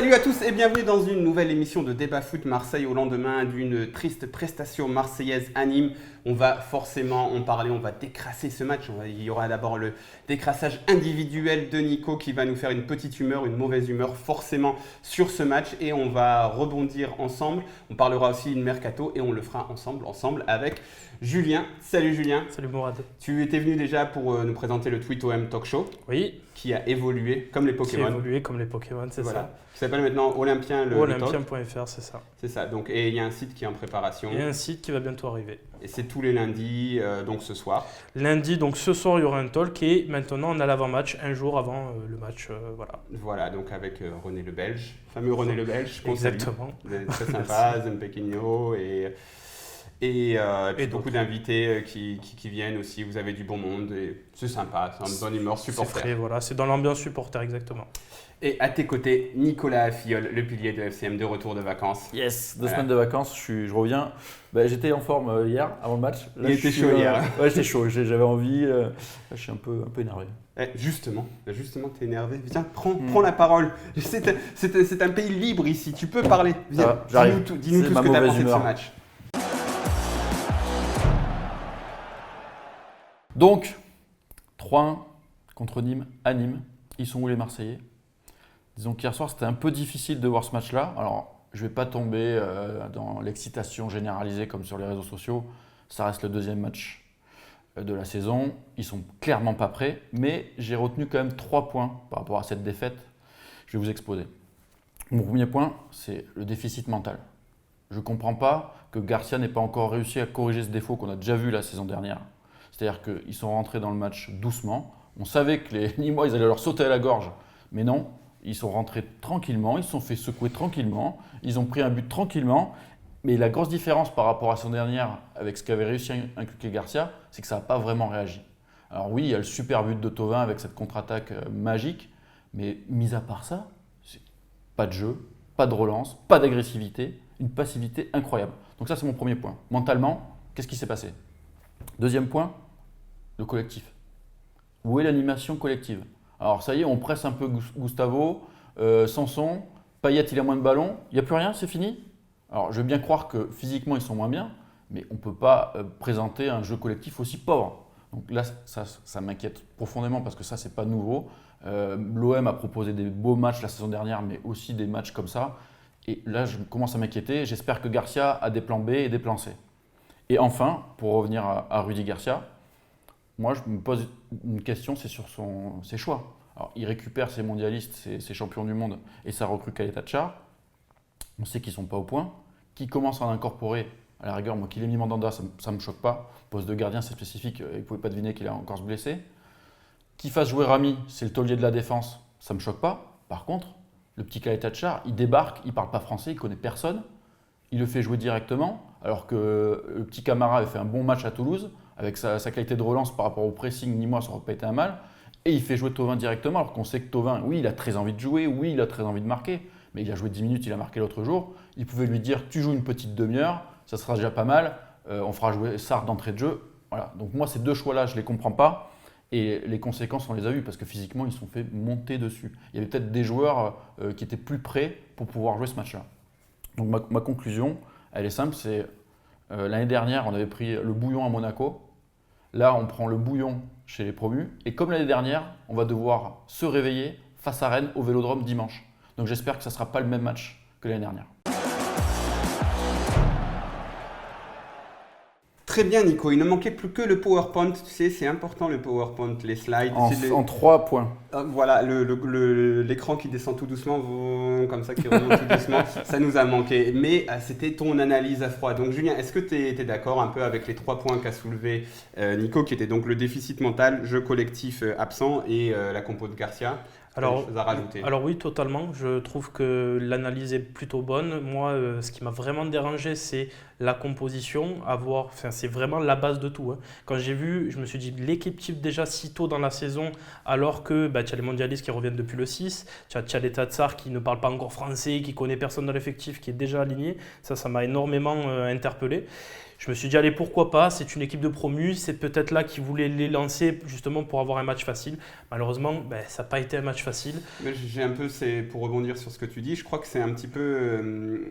Salut à tous et bienvenue dans une nouvelle émission de Débat Foot Marseille au lendemain d'une triste prestation marseillaise à Nîmes. On va forcément en parler, on va décrasser ce match. Il y aura d'abord le décrassage individuel de Nico qui va nous faire une petite humeur, une mauvaise humeur forcément sur ce match et on va rebondir ensemble. On parlera aussi de mercato et on le fera ensemble avec Julien. Salut Julien. Salut Mourad. Tu étais venu déjà pour nous présenter le Tweet OM Talk Show. Oui. Qui a évolué comme les Pokémon. Qui a évolué comme les Pokémon, c'est voilà. ça. Qui s'appelle maintenant Olympien le Olympien.fr, c'est ça. C'est ça. Donc, et il y a un site qui est en préparation. Il y a un site qui va bientôt arriver. Et c'est tous les lundis, donc ce soir. Lundi, donc ce soir, il y aura un talk et maintenant, on a l'avant-match, un jour avant le match. Voilà. Voilà, donc avec René Le Belge, fameux René Le Belge. Exactement. Très sympa, Zempequinho et puis beaucoup d'invités qui viennent aussi. Vous avez du bon monde et c'est sympa, c'est une bonne humeur supporter. C'est frais, voilà, c'est dans l'ambiance supporter, exactement. Et à tes côtés, Nicolas Affiol, le pilier de FCM, de retour de vacances. Yes, 2 semaines de vacances, je reviens. J'étais en forme hier, avant le match. Là, il était chaud hier. Ouais, j'étais chaud, j'avais envie. Là, je suis un peu énervé. Justement, t'es énervé. Viens, prends la parole. C'est un pays libre ici, tu peux parler. Viens, dis-nous tout ce que tu as pensé de ce match. Donc, 3-1 contre Nîmes, à Nîmes. Ils sont où les Marseillais ? Disons qu'hier soir, c'était un peu difficile de voir ce match-là. Alors, je ne vais pas tomber dans l'excitation généralisée comme sur les réseaux sociaux. Ça reste le deuxième match de la saison. Ils ne sont clairement pas prêts. Mais j'ai retenu quand même 3 points par rapport à cette défaite. Je vais vous exposer. Mon premier point, c'est le déficit mental. Je ne comprends pas que Garcia n'ait pas encore réussi à corriger ce défaut qu'on a déjà vu la saison dernière. C'est-à-dire qu'ils sont rentrés dans le match doucement. On savait que les Nîmois, ils allaient leur sauter à la gorge. Mais non, ils sont rentrés tranquillement, ils se sont fait secouer tranquillement, ils ont pris un but tranquillement. Mais la grosse différence par rapport à la saison dernière avec ce qu'avait réussi à inculquer Garcia, c'est que ça n'a pas vraiment réagi. Alors oui, il y a le super but de Thauvin avec cette contre-attaque magique. Mais mis à part ça, pas de jeu, pas de relance, pas d'agressivité, une passivité incroyable. Donc ça, c'est mon premier point. Mentalement, qu'est-ce qui s'est passé ? Deuxième point, le collectif. Où est l'animation collective ? Alors ça y est, on presse un peu Gustavo, Sanson, Payet il a moins de ballons, il n'y a plus rien, c'est fini ? Alors je veux bien croire que physiquement ils sont moins bien, mais on ne peut pas présenter un jeu collectif aussi pauvre. Donc là, ça m'inquiète profondément parce que ça, c'est pas nouveau. L'OM a proposé des beaux matchs la saison dernière, mais aussi des matchs comme ça. Et là, je commence à m'inquiéter. J'espère que Garcia a des plans B et des plans C. Et enfin, pour revenir à Rudy Garcia, moi, je me pose une question, c'est sur ses choix. Alors, il récupère ses mondialistes, ses champions du monde et sa recrue Caleta Tchar. On sait qu'ils ne sont pas au point. Qui commence à en incorporer, à la rigueur, moi, qu'il ait mis Mandanda, ça ne me choque pas. Poste de gardien, c'est spécifique, il ne pouvait pas deviner qu'il a encore se blessé. Qu'il fasse jouer Rami, c'est le taulier de la défense, ça ne me choque pas. Par contre, le petit Caleta Tchar, il débarque, il ne parle pas français, il ne connaît personne. Il le fait jouer directement, alors que le petit Camara avait fait un bon match à Toulouse, avec sa qualité de relance par rapport au pressing nîmois, ça n'aurait pas été un mal. Et il fait jouer Thauvin directement, alors qu'on sait que Thauvin, oui, il a très envie de jouer, oui, il a très envie de marquer, mais il a joué 10 minutes, il a marqué l'autre jour. Il pouvait lui dire, tu joues une petite demi-heure, ça sera déjà pas mal, on fera jouer Sarr d'entrée de jeu. Voilà. Donc moi, ces deux choix-là, je ne les comprends pas. Et les conséquences, on les a vues, parce que physiquement, ils se sont fait monter dessus. Il y avait peut-être des joueurs qui étaient plus prêts pour pouvoir jouer ce match-là. Donc ma conclusion, elle est simple, c'est l'année dernière, on avait pris le bouillon à Monaco. Là, on prend le bouillon chez les promus. Et comme l'année dernière, on va devoir se réveiller face à Rennes au Vélodrome dimanche. Donc j'espère que ça ne sera pas le même match que l'année dernière. Très bien Nico, il ne manquait plus que le PowerPoint, tu sais, c'est important le PowerPoint, les slides. En 3 points. Voilà, l'écran qui descend tout doucement, comme ça, qui remonte tout doucement, ça nous a manqué. Mais c'était ton analyse à froid. Donc Julien, est-ce que tu es d'accord un peu avec les 3 points qu'a soulevé Nico, qui étaient donc le déficit mental, jeu collectif absent et la compo de Garcia ? Alors, chose à rajouter. Alors oui, totalement. Je trouve que l'analyse est plutôt bonne. Moi, ce qui m'a vraiment dérangé, c'est la composition. C'est vraiment la base de tout. Quand j'ai vu, je me suis dit, l'équipe type déjà si tôt dans la saison, alors que tu as les mondialistes qui reviennent depuis le 6, tu as Caleta Tchar qui ne parle pas encore français, qui ne connaît personne dans l'effectif, qui est déjà aligné. Ça m'a énormément interpellé. Je me suis dit, allez, pourquoi pas, c'est une équipe de promus, c'est peut-être là qu'ils voulaient les lancer justement pour avoir un match facile. Malheureusement, ça n'a pas été un match match facile. Mais j'ai un peu, pour rebondir sur ce que tu dis, je crois que c'est un petit peu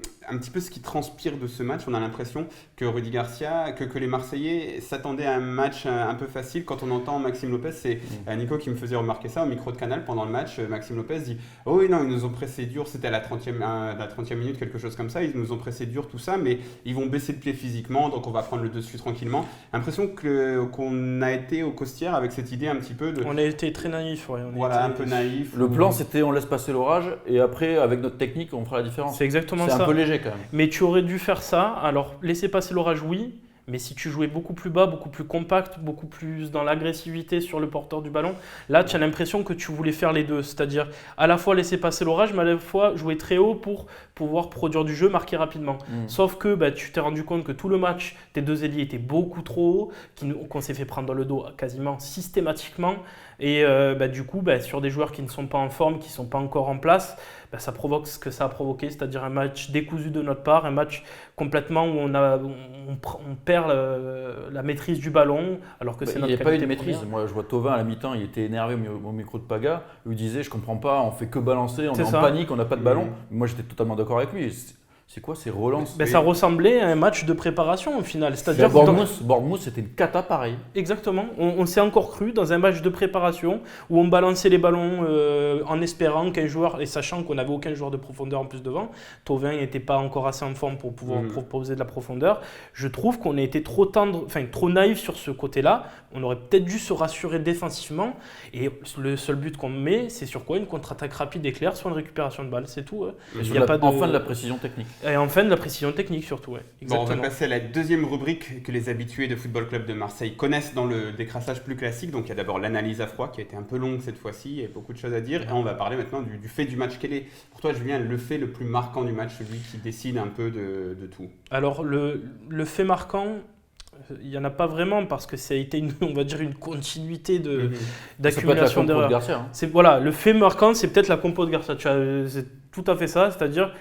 ce qui transpire de ce match. On a l'impression que Rudy Garcia, que les Marseillais s'attendaient à un match un peu facile. Quand on entend Maxime Lopez, c'est Nico qui me faisait remarquer ça au micro de Canal pendant le match. Maxime Lopez dit « Oh oui, non, ils nous ont pressé dur, c'était à la 30e minute, quelque chose comme ça. Ils nous ont pressé dur, tout ça, mais ils vont baisser de pied physiquement, donc on va prendre le dessus tranquillement. » L'impression qu'on a été au Costières avec cette idée un petit peu de… On a été très naïf, ouais. Un peu naïf. Le plan, c'était on laisse passer l'orage et après, avec notre technique, on fera la différence. C'est exactement ça. C'est un peu léger quand même. Mais tu aurais dû faire ça. Alors, laisser passer l'orage, oui. Mais si tu jouais beaucoup plus bas, beaucoup plus compact, beaucoup plus dans l'agressivité sur le porteur du ballon, là, tu as l'impression que tu voulais faire les deux. C'est-à-dire à la fois laisser passer l'orage, mais à la fois jouer très haut pour pouvoir produire du jeu, marquer rapidement. Sauf que tu t'es rendu compte que tout le match, tes deux ailiers étaient beaucoup trop hauts, qu'on s'est fait prendre dans le dos quasiment systématiquement. Et du coup, sur des joueurs qui ne sont pas en forme, qui ne sont pas encore en place, ça provoque ce que ça a provoqué, c'est-à-dire un match décousu de notre part, un match complètement où on perd la maîtrise du ballon, alors que c'est notre qualité. Il n'y a pas eu de maîtrise. première. Moi, je vois Thauvin à la mi-temps, il était énervé au micro de Paga. Il lui disait, je comprends pas, on fait que balancer, on est en panique, on n'a pas de ballon. Moi, j'étais totalement d'accord avec lui. C'est quoi ces relances? Ça ressemblait à un match de préparation au final. C'est-à-dire Bournemouth, c'était une cata pareil. Exactement. On s'est encore cru dans un match de préparation où on balançait les ballons en espérant qu'un joueur, et sachant qu'on n'avait aucun joueur de profondeur en plus devant, Thauvin n'était pas encore assez en forme pour pouvoir proposer de la profondeur. Je trouve qu'on a été trop naïf sur ce côté-là. On aurait peut-être dû se rassurer défensivement. Et le seul but qu'on met, c'est sur quoi? Une contre-attaque rapide et claire, soit une récupération de balle, c'est tout. Enfin de la précision technique. Et enfin de la précision technique surtout. Ouais. Bon, on va passer à la deuxième rubrique que les habitués de Football Club de Marseille connaissent dans le décrassage plus classique. Donc il y a d'abord l'analyse à froid qui a été un peu longue cette fois-ci, il y a beaucoup de choses à dire. Et on va parler maintenant du fait du match. Quel est pour toi, Julien, le fait le plus marquant du match, celui qui décide un peu de tout? Alors le fait marquant, il n'y en a pas vraiment parce que ça a été on va dire une continuité d'accumulation d'erreurs. Le fait marquant, c'est peut-être la compo de Garcia. C'est tout à fait ça, c'est-à-dire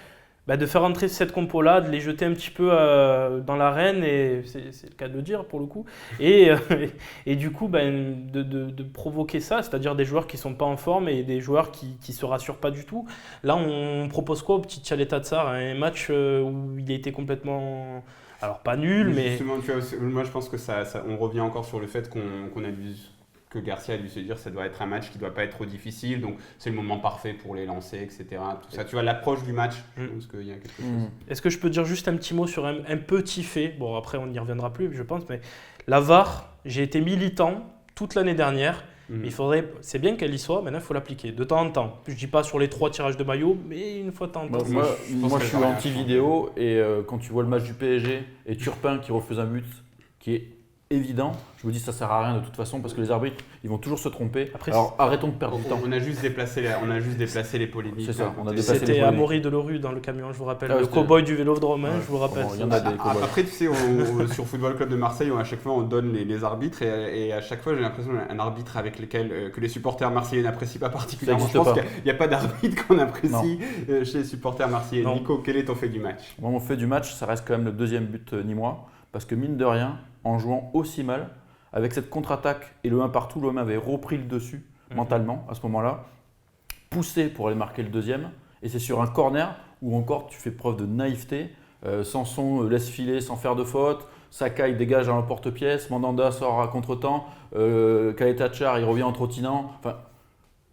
de faire entrer cette compo-là, de les jeter un petit peu dans l'arène, et c'est le cas de le dire pour le coup, et du coup de provoquer ça, c'est-à-dire des joueurs qui ne sont pas en forme et des joueurs qui ne se rassurent pas du tout. Là, on propose quoi au petit Tchaleta Tsar? Un match où il a été complètement… Alors pas nul, mais… Justement, moi je pense que on revient encore sur le fait qu'on a dû… que Garcia a dû se dire que ça doit être un match qui ne doit pas être trop difficile, donc c'est le moment parfait pour les lancer, etc. Tout ça, tu vois, l'approche du match, je pense qu'il y a quelque chose. Est-ce que je peux dire juste un petit mot sur un petit fait? Bon, après, on n'y reviendra plus, je pense, mais la VAR, j'ai été militant toute l'année dernière. Mais c'est bien qu'elle y soit, maintenant il faut l'appliquer de temps en temps. Je ne dis pas sur les 3 tirages de maillot, mais une fois de temps en temps. Moi je suis anti-vidéo, et quand tu vois le match du PSG et Turpin qui refuse un but qui est évident, je me dis ça sert à rien de toute façon parce que les arbitres ils vont toujours se tromper. Après, alors arrêtons de perdre du temps. On a juste déplacé les polémiques. C'est ça, c'était Amaury Delorue dans le camion, je vous rappelle, le cow-boy du Vélodrome, je vous rappelle. Après tu sais, sur Football Club de Marseille, à chaque fois on donne les arbitres et à chaque fois j'ai l'impression un arbitre avec lequel que les supporters marseillais n'apprécient pas particulièrement. Je pense qu'il n'y a pas d'arbitre qu'on apprécie chez les supporters marseillais. Non. Nico, quel est ton fait du match? Moi, mon fait du match, ça reste quand même le deuxième but nîmois parce que mine de rien, en jouant aussi mal, avec cette contre-attaque et le 1 partout, l'OM avait repris le dessus mentalement à ce moment-là, poussé pour aller marquer le deuxième, et c'est sur un corner où encore tu fais preuve de naïveté. Sanson laisse filer sans faire de faute, Sakai dégage à un porte-pièce, Mandanda sort à contre-temps, Tchaleta Tsar il revient en trottinant. Enfin,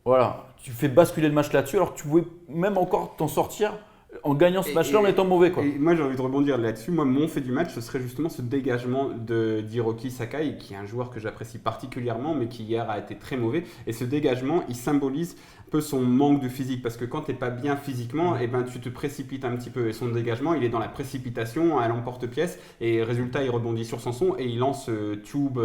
voilà, tu fais basculer le match là-dessus alors que tu pouvais même encore t'en sortir en gagnant ce match-là en étant mauvais. Et moi j'ai envie de rebondir là-dessus. Moi mon fait du match ce serait justement ce dégagement d'Hiroki Sakai qui est un joueur que j'apprécie particulièrement mais qui hier a été très mauvais. Et ce dégagement il symbolise un peu son manque de physique parce que quand tu n'es pas bien physiquement tu te précipites un petit peu. Et son dégagement il est dans la précipitation à l'emporte-pièce et résultat il rebondit sur Sanson et il lance Tube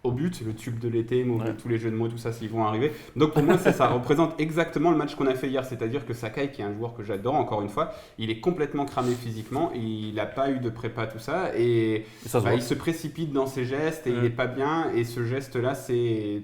au but, le tube de l'été, tous les jeux de mots, tout ça, s'ils vont arriver. Donc pour moi, ça représente exactement le match qu'on a fait hier. C'est-à-dire que Sakai, qui est un joueur que j'adore, encore une fois, il est complètement cramé physiquement, il n'a pas eu de prépa, tout ça, et il se précipite dans ses gestes et il n'est pas bien. Et ce geste-là,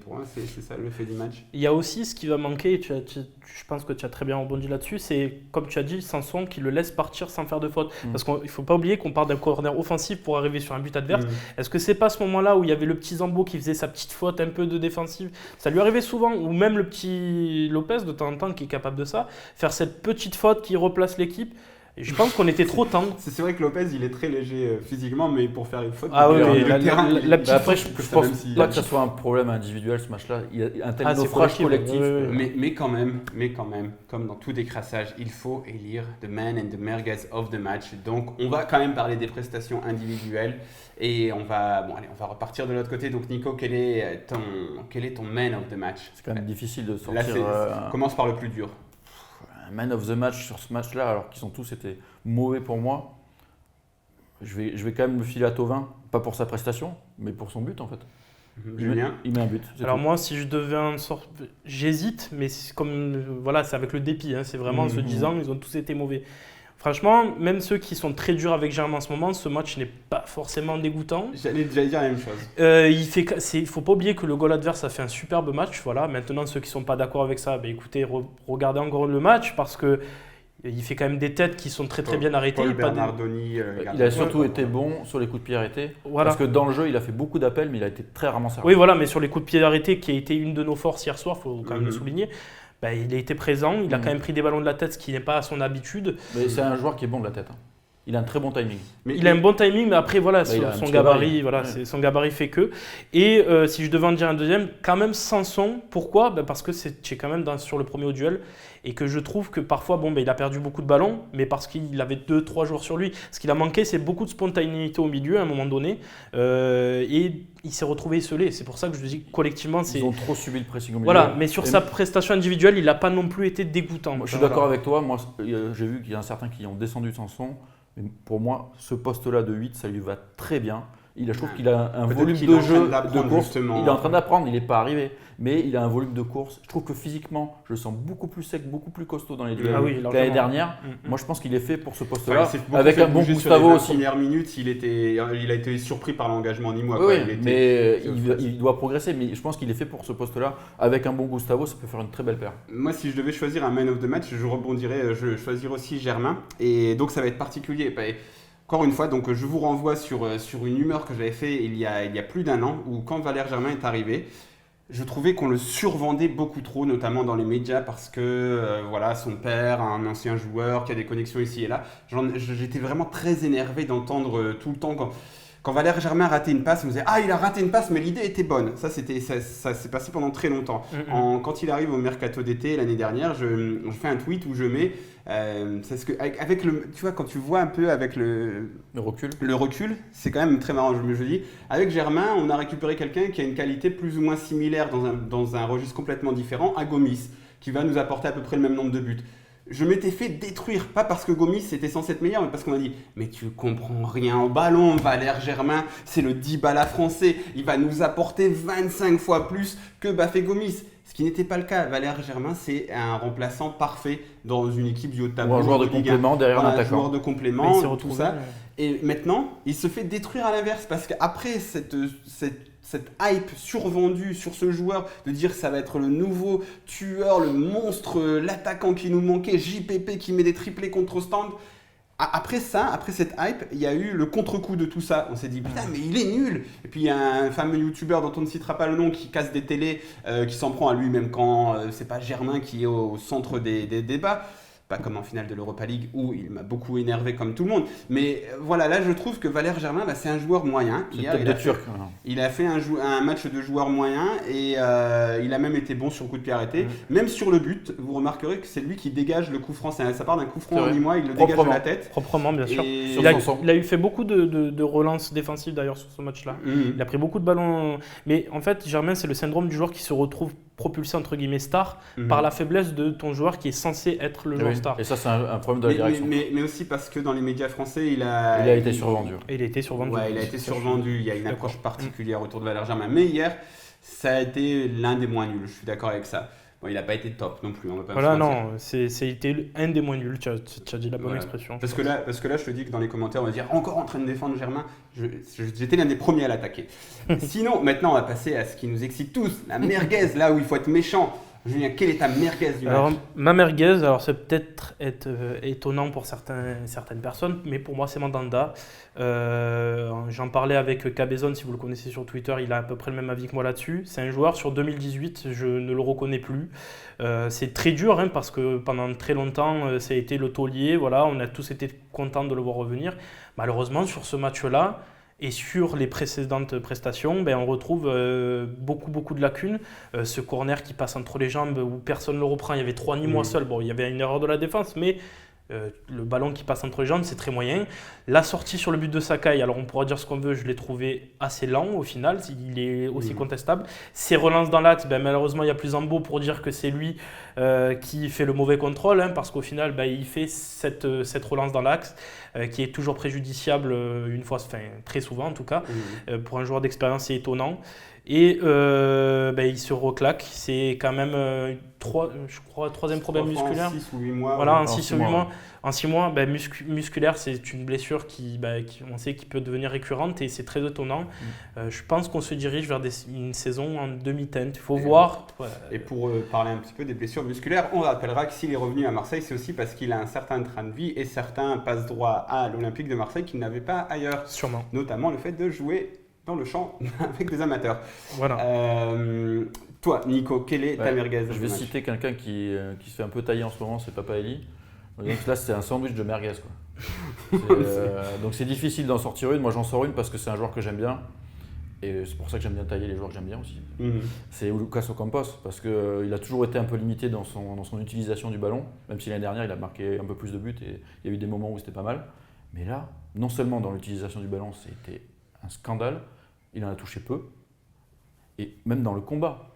pour moi, c'est ça le fait du match. Il y a aussi ce qui va manquer, je pense que tu as très bien rebondi là-dessus, c'est comme tu as dit, Sanson qui le laisse partir sans faire de faute. Parce qu'il ne faut pas oublier qu'on part d'un corner offensif pour arriver sur un but adverse. Est-ce que c'est pas ce moment-là où il y avait le petit Zambo Nico qui faisait sa petite faute un peu de défensive. Ça lui arrivait souvent, ou même le petit Lopez de temps en temps qui est capable de ça, faire cette petite faute qui replace l'équipe. Et je pense qu'on était trop tendre. C'est vrai que Lopez, il est très léger physiquement, mais pour faire une faute, Ah oui, mais le terrain, la petite Après, faute, je pense pas que ce soit un problème individuel ce match-là. Il y a un tel Ah, c'est naufrage collectif, collectif. ouais. Mais quand même, comme dans tout décrassage, il faut élire the man and the merguez of the match. Donc, on va quand même parler des prestations individuelles et on va repartir de l'autre côté. Donc, Nico, quel est ton man of the match? C'est quand même difficile de Là, sortir commence par le plus dur. un man of the match sur ce match-là, alors qu'ils ont tous été mauvais pour moi. Je vais quand même me filer à Thauvin, pas pour sa prestation, mais pour son but en fait. Julien? Il met un but. Alors moi, si je devais en sortir, j'hésite, mais c'est comme voilà, c'est avec le dépit. C'est vraiment en se disant, ils ont tous été mauvais. Franchement, même ceux qui sont très durs avec Germain en ce moment, ce match n'est pas forcément dégoûtant. J'allais dire la même chose. Il faut pas oublier que le goal adverse a fait un superbe match. Voilà. Maintenant, ceux qui sont pas d'accord avec ça, écoutez, regardez encore le match parce que il fait quand même des têtes qui sont très bien arrêtées. Paul Bernardoni, il a surtout été bon sur les coups de pied arrêtés. Voilà. Parce que dans le jeu, il a fait beaucoup d'appels, mais il a été très rarement servi. Oui, voilà, mais sur les coups de pied arrêtés, qui a été une de nos forces hier soir, il faut quand même le souligner. Il a été présent, il a quand même pris des ballons de la tête, ce qui n'est pas à son habitude. Mais c'est un joueur qui est bon de la tête. Il a un très bon timing. Il a un bon timing, mais après, voilà, son gabarit, son gabarit fait que. Et si je devais en dire un deuxième, quand même Sanson. Pourquoi ? Parce que c'est quand même sur le premier au duel et que je trouve que parfois, il a perdu beaucoup de ballons, mais parce qu'il avait 2-3 joueurs sur lui. Ce qu'il a manqué, c'est beaucoup de spontanéité au milieu à un moment donné. Et il s'est retrouvé esselé. C'est pour ça que je dis collectivement, ils ont trop subi le pressing au milieu. Voilà, mais sur sa prestation individuelle, il n'a pas non plus été dégoûtant. Moi, je suis d'accord avec toi. Moi, j'ai vu qu'il y en a certains qui ont descendu de Sanson. Mais pour moi, ce poste-là de 8, ça lui va très bien. Je trouve qu'il a un volume de jeu, de course. Justement. Il est en train d'apprendre, il n'est pas arrivé. Mais il a un volume de course. Je trouve que physiquement, je le sens beaucoup plus sec, beaucoup plus costaud dans les duels l'année dernière. Moi, je pense qu'il est fait pour ce poste-là. Avec un bon Gustavo aussi. Première minute, il a été surpris par l'engagement nîmois. Oui, mais il doit progresser. Mais je pense qu'il est fait pour ce poste-là. Avec un bon Gustavo, ça peut faire une très belle paire. Moi, si je devais choisir un man of the match, je rebondirais, je choisirais aussi Germain. Et donc, ça va être particulier. Encore une fois, donc, je vous renvoie sur une humeur que j'avais fait il y a plus d'un an, où quand Valère Germain est arrivé, je trouvais qu'on le survendait beaucoup trop, notamment dans les médias, parce que son père, un ancien joueur qui a des connexions ici et là. J'étais vraiment très énervé d'entendre tout le temps quand Valère Germain ratait une passe, on me disait « Ah, il a raté une passe, mais l'idée était bonne ». Ça s'est passé pendant très longtemps. Quand il arrive au mercato d'été l'année dernière, je fais un tweet où je mets c'est ce que avec tu vois, quand tu vois un peu avec le recul, c'est quand même très marrant. Je me dis, avec Germain, on a récupéré quelqu'un qui a une qualité plus ou moins similaire dans un registre complètement différent à Gomis, qui va nous apporter à peu près le même nombre de buts. Je m'étais fait détruire, pas parce que Gomis était censé être meilleur, mais parce qu'on a dit « Mais tu comprends rien au ballon, Valère Germain, c'est le Dybala français, il va nous apporter 25 fois plus que Bafé Gomis ». Ce qui n'était pas le cas. Valère Germain, c'est un remplaçant parfait dans une équipe du haut de tableau. Ou un joueur de complément derrière un attaquant. Un joueur de complément, tout ça. Et maintenant, il se fait détruire à l'inverse, parce qu'après cette hype survendue sur ce joueur, de dire que ça va être le nouveau tueur, le monstre, l'attaquant qui nous manquait, JPP qui met des triplés contre stand. Après cette hype, il y a eu le contre-coup de tout ça. On s'est dit, putain, mais il est nul. Et puis il y a un fameux youtubeur dont on ne citera pas le nom qui casse des télés, qui s'en prend à lui, même quand c'est pas Germain qui est au centre des débats. Pas comme en finale de l'Europa League où il m'a beaucoup énervé comme tout le monde. Mais voilà, là je trouve que Valère Germain, c'est un joueur moyen. Il a fait un match de joueur moyen et il a même été bon sur le coup de pied arrêté. Même sur le but, vous remarquerez que c'est lui qui dégage le coup franc. Ça part d'un coup franc en Nîmois, il le dégage de la tête. Proprement, bien sûr. Il a eu fait beaucoup de relances défensives d'ailleurs sur ce match-là. Il a pris beaucoup de ballons. Mais en fait, Germain, c'est le syndrome du joueur qui se retrouve propulsé entre guillemets star par la faiblesse de ton joueur qui est censé être le joueur star. Et ça, c'est un problème de la direction. Mais aussi parce que dans les médias français, il a été survendu. Il a été survendu. Ouais, il a été survendu. Il y a une approche particulière autour de Valère Germain. Mais hier, ça a été l'un des moins nuls. Je suis d'accord avec ça. Bon, il n'a pas été top non plus. On va pas voilà, non, c'était un des moins nuls. Tu as dit la bonne expression. Parce que là, je te dis que dans les commentaires, on va dire encore en train de défendre Germain. J'étais l'un des premiers à l'attaquer. Sinon, maintenant, on va passer à ce qui nous excite tous, la merguez, là où il faut être méchant. Julien, quelle est ta merguez du Alors, match? ma merguez, alors c'est peut-être étonnant pour certaines personnes, mais pour moi c'est Mandanda. J'en parlais avec Cabezon, si vous le connaissez sur Twitter, il a à peu près le même avis que moi là-dessus. C'est un joueur sur 2018, je ne le reconnais plus. C'est très dur parce que pendant très longtemps, ça a été le taulier. Voilà, on a tous été contents de le voir revenir. Malheureusement, sur ce match-là, et sur les précédentes prestations, on retrouve beaucoup de lacunes. Ce corner qui passe entre les jambes où personne ne le reprend, il y avait 3 Nîmois seuls. Bon, il y avait une erreur de la défense, mais le ballon qui passe entre les jambes, c'est très moyen. La sortie sur le but de Sakai, alors on pourra dire ce qu'on veut, je l'ai trouvé assez lent au final, il est aussi contestable. Ses relances dans l'axe, malheureusement, il y a plus Zambo pour dire que c'est lui qui fait le mauvais contrôle, parce qu'au final, il fait cette relance dans l'axe qui est toujours préjudiciable très souvent en tout cas. Pour un joueur d'expérience, c'est étonnant. Et il se reclaque. C'est quand même troisième problème musculaire. En 6 ou 8 mois. Voilà, en 6 ou 8 mois. En 6 mois, musculaire, c'est une blessure on sait qui peut devenir récurrente et c'est très étonnant. Je pense qu'on se dirige vers une saison en demi-teinte. Il faut voir. Et pour parler un petit peu des blessures musculaires, on rappellera que s'il est revenu à Marseille, c'est aussi parce qu'il a un certain train de vie et certains passe-droit à l'Olympique de Marseille qu'il n'avait pas ailleurs. Sûrement. Notamment le fait de jouer dans le champ avec des amateurs. Voilà. Toi, Nico, quelle est ta merguez? Je vais citer quelqu'un qui se fait un peu tailler en ce moment, c'est Papa Eli. Donc là, c'est un sandwich de merguez, quoi. Donc c'est difficile d'en sortir une. Moi, j'en sors une parce que c'est un joueur que j'aime bien. Et c'est pour ça que j'aime bien tailler les joueurs que j'aime bien aussi. C'est Lucas Ocampos, parce qu'il a toujours été un peu limité dans son utilisation du ballon. Même si l'année dernière, il a marqué un peu plus de buts et il y a eu des moments où c'était pas mal. Mais là, non seulement dans l'utilisation du ballon, c'était un scandale. Il en a touché peu. Et même dans le combat.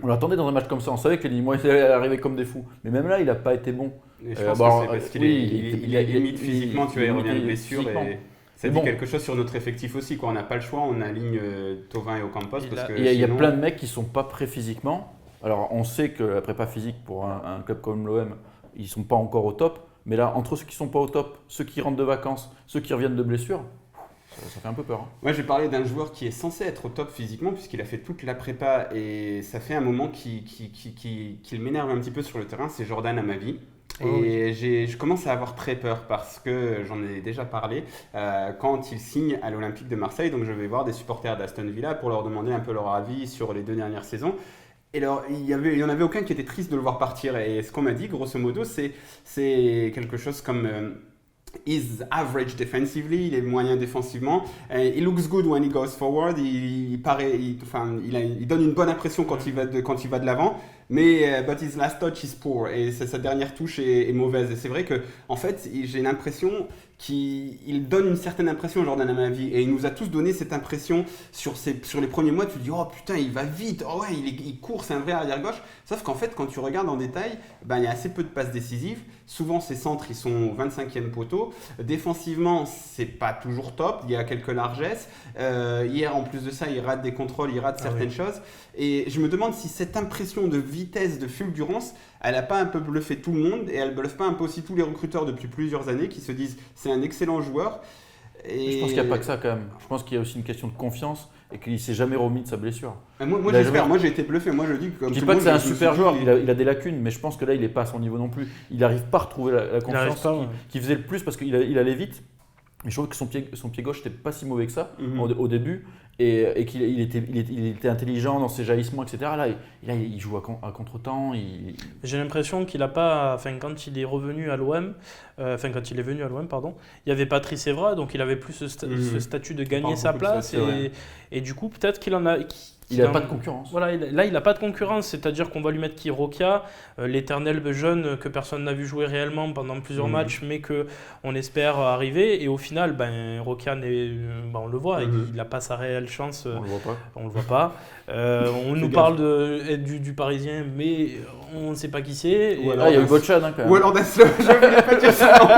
On l'attendait dans un match comme ça. On savait que les Nîmois allaient arriver comme des fous. Mais même là, il n'a pas été bon. Et je pense que c'est parce qu'il est limite physiquement. Tu vois, il revient de blessure. Et ça dit quelque chose sur notre effectif aussi. On n'a pas le choix. On aligne Thauvin et Ocampos. Il y a plein de mecs qui ne sont pas prêts physiquement. Alors, on sait que la prépa physique pour un club comme l'OM, ils ne sont pas encore au top. Mais là, entre ceux qui ne sont pas au top, ceux qui rentrent de vacances, ceux qui reviennent de blessure, ça fait un peu peur. Moi, je vais parler d'un joueur qui est censé être au top physiquement puisqu'il a fait toute la prépa et ça fait un moment qu'il m'énerve un petit peu sur le terrain, c'est Jordan Amavi. Et je commence à avoir très peur parce que j'en ai déjà parlé quand il signe à l'Olympique de Marseille. Donc je vais voir des supporters d'Aston Villa pour leur demander un peu leur avis sur les 2 dernières saisons. Et alors, il n'y en avait aucun qui était triste de le voir partir. Et ce qu'on m'a dit, grosso modo, c'est quelque chose comme... He's average defensively, il est moyen défensivement. He looks good when he goes forward. Il donne une bonne impression quand il va de l'avant. Mais but his last touch is poor et sa dernière touche est mauvaise. Et c'est vrai que en fait, j'ai l'impression qu'il donne une certaine impression, Jordan Amavi, et il nous a tous donné cette impression sur les premiers mois. Tu te dis oh putain, il va vite, oh ouais, il court, c'est un vrai arrière gauche. Sauf qu'en fait, quand tu regardes en détail, il y a assez peu de passes décisives. Souvent, ses centres, ils sont au 25e poteau. Défensivement, c'est pas toujours top. Il y a quelques largesses. Hier, en plus de ça, il rate des contrôles, il rate certaines choses. Et je me demande si cette impression de vitesse, de fulgurance, elle n'a pas un peu bluffé tout le monde et elle bluffe pas un peu aussi tous les recruteurs depuis plusieurs années qui se disent c'est un excellent joueur. Et... Je pense qu'il n'y a pas que ça quand même. Je pense qu'il y a aussi une question de confiance et qu'il ne s'est jamais remis de sa blessure. Moi j'espère, moi j'ai été bluffé. Moi je dis que comme je dis pas que c'est un super joueur, il a des lacunes, mais je pense que là il n'est pas à son niveau non plus. Il n'arrive pas à retrouver la confiance qu'il faisait le plus parce qu'il allait vite. Mais je trouve que son pied gauche n'était pas si mauvais que ça au début et qu'il était intelligent dans ses jaillissements, etc. Là, il joue à contre-temps. J'ai l'impression qu'il n'a pas, quand il est revenu à l'OM, quand il est venu à l'OM, pardon, il y avait Patrice Evra, donc il avait plus ce statut de gagner sa place et du coup peut-être qu'il en a. Il n'a pas de concurrence. Voilà, là, il n'a pas de concurrence, c'est-à-dire qu'on va lui mettre Rokia, l'éternel jeune que personne n'a vu jouer réellement pendant plusieurs matchs, mais qu'on espère arriver. Et au final, Rokia, on le voit, il n'a pas sa réelle chance. On le voit pas. On nous parle du Parisien, mais on ne sait pas qui c'est. Il y a eu Bochan quand même. Ou alors Daslo, je ne voulais pas dire ça, non,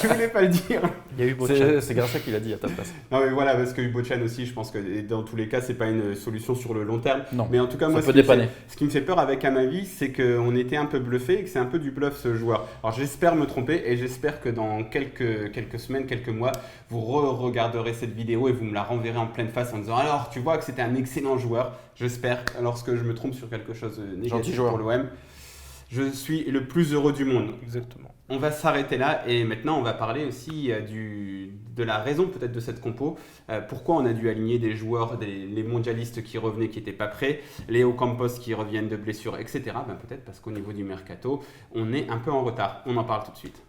je ne voulais pas le dire. Il y a eu Bochan. C'est Garcia qui l'a dit à ta place. Non mais voilà, parce que Bochan aussi, je pense que dans tous les cas, c'est pas une solution sur le long terme. Non, mais en tout cas, ça moi, peut dépanner. Ce qui me fait peur avec Amavi, c'est qu'on était un peu bluffé et que c'est un peu du bluff ce joueur. Alors j'espère me tromper et j'espère que dans quelques semaines, quelques mois, vous regarderez cette vidéo et vous me la renverrez en pleine face en disant alors tu vois que c'était un excellent joueur. J'espère, lorsque je me trompe sur quelque chose de négatif pour l'OM, je suis le plus heureux du monde. Exactement. On va s'arrêter là et maintenant on va parler aussi de la raison peut-être de cette compo. Pourquoi on a dû aligner des joueurs, les mondialistes qui revenaient, qui n'étaient pas prêts, Léo Campos qui reviennent de blessures, etc. Ben peut-être parce qu'au niveau du mercato, on est un peu en retard. On en parle tout de suite.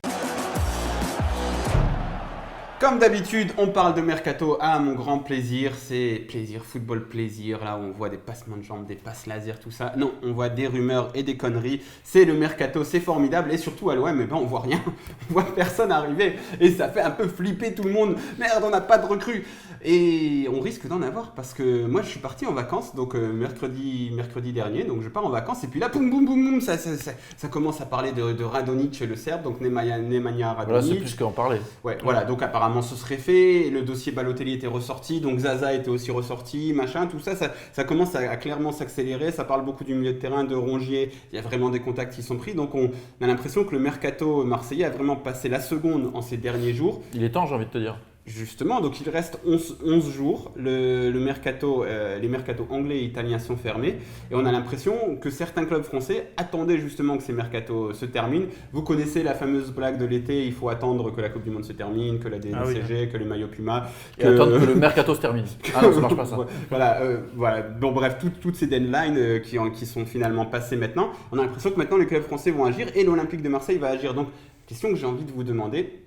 Comme d'habitude, on parle de mercato à mon grand plaisir. C'est plaisir, football plaisir. Là, on voit des passements de jambes, des passes laser, tout ça. Non, on voit des rumeurs et des conneries. C'est le mercato, c'est formidable. Et surtout à l'OM, on voit rien. On voit personne arriver. Et ça fait un peu flipper tout le monde. Merde, on n'a pas de recrues. Et on risque d'en avoir parce que moi, je suis parti en vacances. Donc mercredi dernier. Donc je pars en vacances. Et puis là, boum, boum, boum, boum. Ça commence à parler de Radonjic, le Serbe. Donc Nemanja Radonjic. Voilà, c'est plus qu'en parler. Ouais, voilà. Donc apparemment, ce serait fait, le dossier Balotelli était ressorti, donc Zaza était aussi ressorti, machin, tout ça, ça commence à clairement s'accélérer, ça parle beaucoup du milieu de terrain, de Rongier, il y a vraiment des contacts qui sont pris, donc on a l'impression que le mercato marseillais a vraiment passé la seconde en ces derniers jours. Il est temps, j'ai envie de te dire. Justement, donc il reste 11 jours, les mercatos anglais et italiens sont fermés et on a l'impression que certains clubs français attendaient justement que ces mercatos se terminent. Vous connaissez la fameuse blague de l'été, il faut attendre que la Coupe du Monde se termine, que la DNCG, que les maillots Puma. Et attendre que le mercato se termine. Ah non, ça marche pas ça. Voilà. Bon bref, toutes ces deadlines qui sont finalement passées maintenant, on a l'impression que maintenant les clubs français vont agir et l'Olympique de Marseille va agir. Donc, question que j'ai envie de vous demander,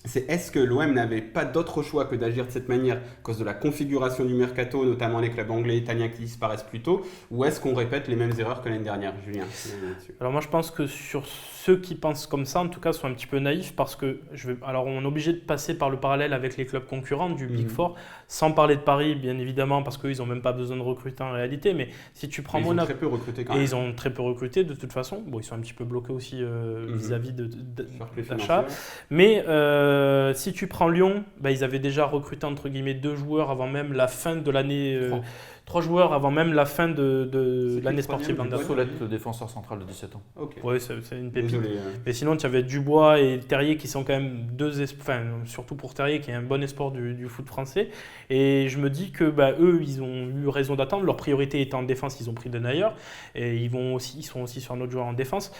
c'est est-ce que l'OM n'avait pas d'autre choix que d'agir de cette manière à cause de la configuration du mercato, notamment les clubs anglais et italiens qui disparaissent plus tôt, ou est-ce qu'on répète les mêmes erreurs que l'année dernière, Julien? Alors moi je pense que sur ceux qui pensent comme ça, en tout cas, sont un petit peu naïfs parce que alors on est obligé de passer par le parallèle avec les clubs concurrents du Big Four, sans parler de Paris bien évidemment parce qu'ils n'ont même pas besoin de recruter en réalité, mais si tu prends Monaco, ils ont très peu recruté quand même. Et ils ont très peu recruté de toute façon. Bon, ils sont un petit peu bloqués aussi vis-à-vis d'achat. Mais si tu prends Lyon, ils avaient déjà recruté entre guillemets 2 joueurs avant même la fin de l'année. 3 joueurs avant même la fin de l'année sportive. Le défenseur central de 17 ans. Okay. Oui, c'est une pépite. Désolé, Mais sinon, tu avais Dubois et Terrier qui sont quand même surtout pour Terrier qui est un bon espoir du foot français. Et je me dis que eux, ils ont eu raison d'attendre. Leur priorité étant en défense, ils ont pris Denayer. Et ils sont aussi sur un autre joueur en défense.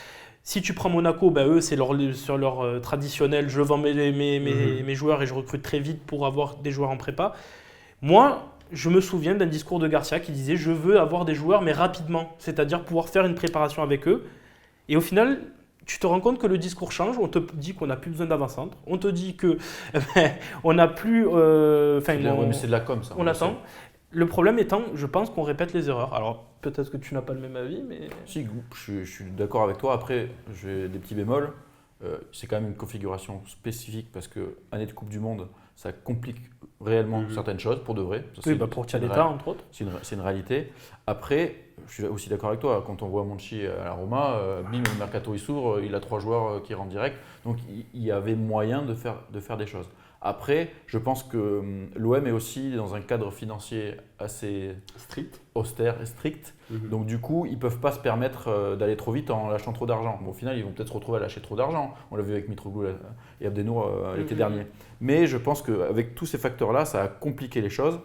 Si tu prends Monaco, eux, c'est sur leur traditionnel, je vends mes joueurs et je recrute très vite pour avoir des joueurs en prépa. Moi, je me souviens d'un discours de Garcia qui disait « je veux avoir des joueurs, mais rapidement », c'est-à-dire pouvoir faire une préparation avec eux. Et au final, tu te rends compte que le discours change, on te dit qu'on n'a plus besoin d'avant-centre, on te dit qu'on n'a plus… mais c'est de la com, ça. On attend. Le problème étant, je pense qu'on répète les erreurs. Alors, peut-être que tu n'as pas le même avis, mais… Si, je suis d'accord avec toi. Après, j'ai des petits bémols. C'est quand même une configuration spécifique parce que année de Coupe du Monde, ça complique réellement certaines choses pour de vrai. Ça, pour Tchadeta, entre autres. C'est une réalité. Après, je suis aussi d'accord avec toi. Quand on voit Monchi à la Roma, bim, le mercato il s'ouvre, il a 3 joueurs qui rentrent direct. Donc il y avait moyen de faire des choses. Après, je pense que l'OM est aussi dans un cadre financier assez austère et strict. Donc du coup, ils ne peuvent pas se permettre d'aller trop vite en lâchant trop d'argent. Bon, au final, ils vont peut-être se retrouver à lâcher trop d'argent. On l'a vu avec Mitroglou et Abdenour l'été dernier. Mais je pense qu'avec tous ces facteurs-là, ça a compliqué les choses.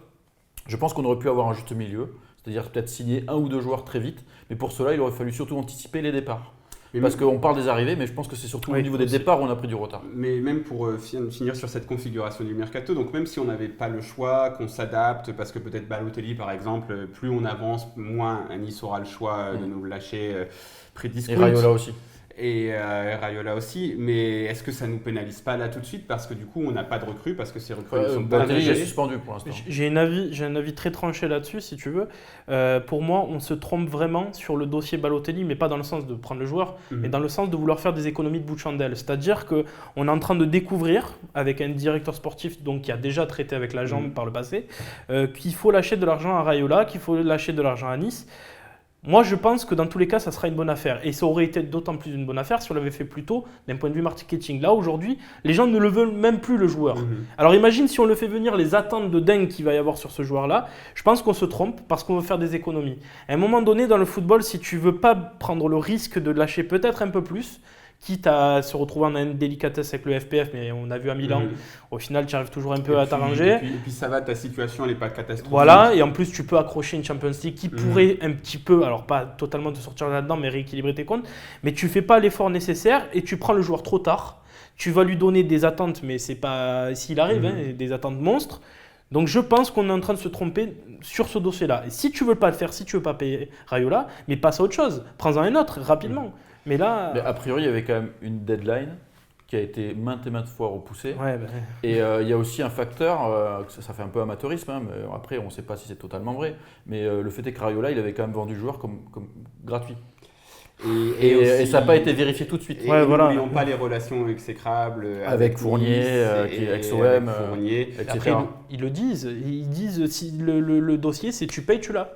Je pense qu'on aurait pu avoir un juste milieu, c'est-à-dire peut-être signer 1 ou 2 joueurs très vite. Mais pour cela, il aurait fallu surtout anticiper les départs. Parce qu'on parle des arrivées, mais je pense que c'est surtout au niveau des départs où on a pris du retard. Mais même pour finir sur cette configuration du mercato, donc même si on n'avait pas le choix, qu'on s'adapte, parce que peut-être Balotelli par exemple, plus on avance, moins Nice aura le choix de nous lâcher près de 10 Et Raiola aussi. Et Raiola aussi, mais est-ce que ça ne nous pénalise pas là tout de suite parce que du coup on n'a pas de recrues, parce que ces recrues ne sont pas Balotelli est suspendu pour l'instant. J'ai un avis très tranché là-dessus si tu veux. Pour moi, on se trompe vraiment sur le dossier Balotelli, mais pas dans le sens de prendre le joueur, mais dans le sens de vouloir faire des économies de bout de chandelle. C'est-à-dire qu'on est en train de découvrir, avec un directeur sportif donc, qui a déjà traité avec l'agent par le passé, qu'il faut lâcher de l'argent à Raiola, qu'il faut lâcher de l'argent à Nice. Moi, je pense que dans tous les cas, ça sera une bonne affaire. Et ça aurait été d'autant plus une bonne affaire si on l'avait fait plus tôt d'un point de vue marketing. Là, aujourd'hui, les gens ne le veulent même plus, le joueur. Alors imagine si on le fait venir, les attentes de dingue qu'il va y avoir sur ce joueur-là. Je pense qu'on se trompe parce qu'on veut faire des économies. À un moment donné, dans le football, si tu ne veux pas prendre le risque de lâcher peut-être un peu plus, quitte à se retrouver en indélicatesse avec le FPF, mais on a vu à Milan, au final, tu arrives toujours un peu à t'arranger. Et puis ça va, ta situation, elle n'est pas catastrophique. Voilà, et en plus, tu peux accrocher une Champions League qui pourrait un petit peu, alors pas totalement te sortir là-dedans, mais rééquilibrer tes comptes. Mais tu ne fais pas l'effort nécessaire et tu prends le joueur trop tard. Tu vas lui donner des attentes, mais c'est pas s'il arrive, des attentes monstres. Donc je pense qu'on est en train de se tromper sur ce dossier-là. Et si tu ne veux pas le faire, si tu ne veux pas payer Raiola, mais passe à autre chose. Prends-en un autre rapidement. Mais là. Mais a priori, il y avait quand même une deadline qui a été maintes et maintes fois repoussée. Ouais, Et il y a aussi un facteur, ça fait un peu amateurisme, mais après on ne sait pas si c'est totalement vrai, mais le fait est que Raiola, il avait quand même vendu le joueur comme gratuit. Et ça n'a pas été vérifié tout de suite. Et n'oublions pas les relations exécrables avec Fournier, avec l'OM, etc. Après, ils le disent. Ils disent si le dossier, c'est tu payes, tu l'as.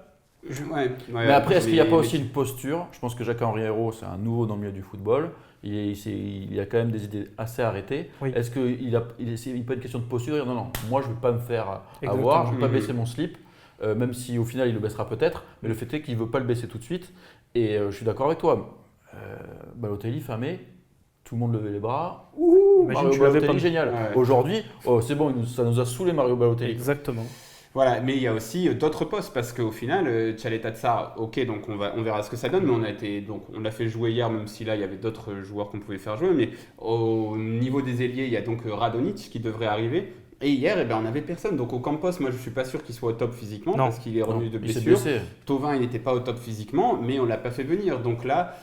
Mais après, est-ce qu'il n'y a pas aussi une posture? Je pense que Jacques-Henri Hérault, c'est un nouveau dans le milieu du football. Il a quand même des idées assez arrêtées. Oui. Est-ce qu'il peut être question de posture? Non, moi je ne veux pas me faire avoir, je ne veux pas baisser mon slip, même si au final il le baissera peut-être, mais le fait est qu'il ne veut pas le baisser tout de suite. Et je suis d'accord avec toi. Balotelli, famé, tout le monde levait les bras. Mario Balotelli, génial. Ouais. Aujourd'hui, c'est bon, ça nous a saoulé Mario Balotelli. Exactement. Voilà, mais il y a aussi d'autres postes parce qu'au final, Tchaleta Tsar, ok, donc on verra ce que ça donne, mais on l'a fait jouer hier, même si là il y avait d'autres joueurs qu'on pouvait faire jouer, mais au niveau des ailiers, il y a donc Radonjic qui devrait arriver. Et hier, on n'avait personne. Donc au Campos, moi je ne suis pas sûr qu'il soit au top physiquement parce qu'il est revenu de blessure. Thauvin, il n'était pas au top physiquement, mais on ne l'a pas fait venir. Donc là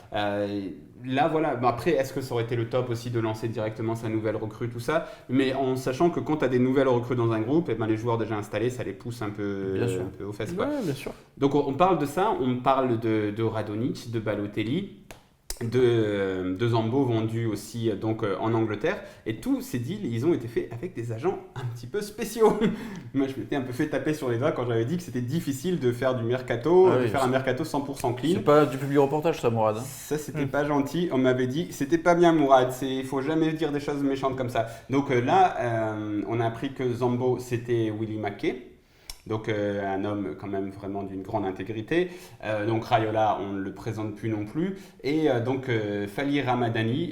voilà. Après, est-ce que ça aurait été le top aussi de lancer directement sa nouvelle recrue, tout ça? Mais en sachant que quand tu as des nouvelles recrues dans un groupe, les joueurs déjà installés, ça les pousse un peu aux fesses. Quoi. Ouais, bien sûr. Donc on parle de ça, on parle de Radonjic, de Balotelli, de Zambo vendus aussi donc en Angleterre, et tous ces deals ils ont été faits avec des agents un petit peu spéciaux. Moi je m'étais un peu fait taper sur les doigts quand j'avais dit que c'était difficile de faire du mercato, faire un mercato 100% clean. C'est pas du public reportage ça, Mourad. Ça c'était pas gentil, on m'avait dit c'était pas bien Mourad, il faut jamais dire des choses méchantes comme ça. Donc là on a appris que Zambo c'était Willy Mackay. Donc un homme quand même vraiment d'une grande intégrité. Donc Raiola, on ne le présente plus non plus. Et donc Fali Ramadani,